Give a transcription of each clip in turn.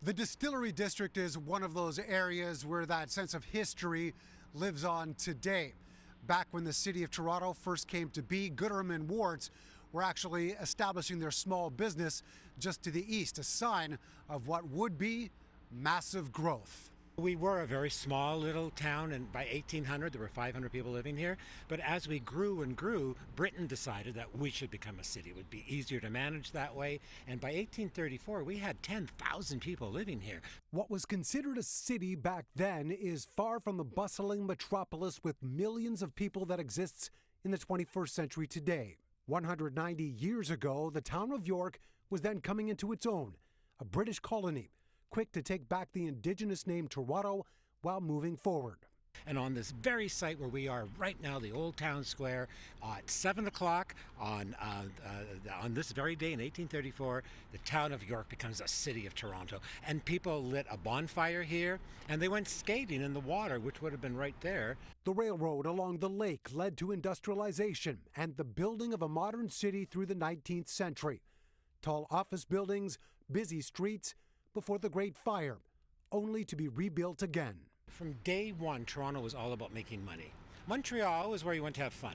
The Distillery District is one of those areas where that sense of history lives on today. Back when the city of Toronto first came to be, Gooderham and Wards were actually establishing their small business just to the east, a sign of what would be massive growth. We were a very small little town, and by 1800 there were 500 people living here. But as we grew and grew, Britain decided that we should become a city. It would be easier to manage that way. And by 1834, we had 10,000 people living here. What was considered a city back then is far from the bustling metropolis with millions of people that exists in the 21st century today. 190 years ago, the town of York was then coming into its own, a British colony, quick to take back the indigenous name Toronto while moving forward. And on this very site where we are right now, the old town square, at 7 o'clock on this very day in 1834, the town of York becomes a city of Toronto. And people lit a bonfire here, and they went skating in the water, which would have been right there. The railroad along the lake led to industrialization and the building of a modern city through the 19th century. Tall office buildings, busy streets, before the Great Fire, only to be rebuilt again. From day one, Toronto was all about making money. Montreal is where you went to have fun.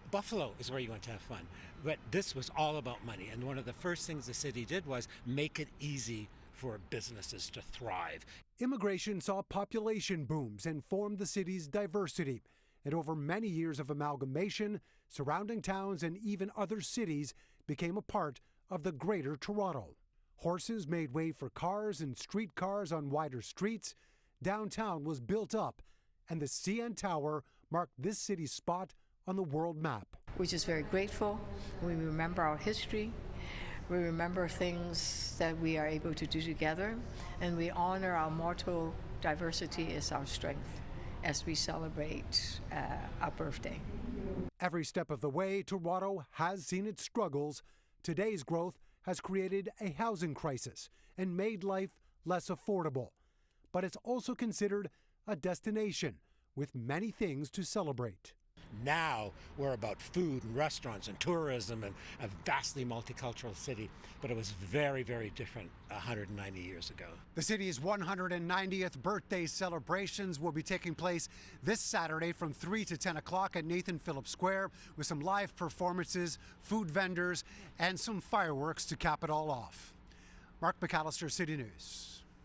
Buffalo is where you went to have fun. But this was all about money. And one of the first things the city did was make it easy for businesses to thrive. Immigration saw population booms and formed the city's diversity. And over many years of amalgamation, surrounding towns and even other cities became a part of the Greater Toronto. Horses made way for cars and streetcars on wider streets. Downtown was built up, and the CN Tower marked this city's spot on the world map. We're just very grateful. We remember our history. We remember things that we are able to do together, and we honor our motto, diversity is our strength, as we celebrate our birthday. Every step of the way, Toronto has seen its struggles. Today's growth has created a housing crisis and made life less affordable. But it's also considered a destination with many things to celebrate. Now we're about food and restaurants and tourism and a vastly multicultural city, but it was very, very different 190 years ago. The city's 190th birthday celebrations will be taking place this Saturday from 3 to 10 o'clock at Nathan Phillips Square with some live performances, food vendors, and some fireworks to cap it all off. Mark McAllister, City News.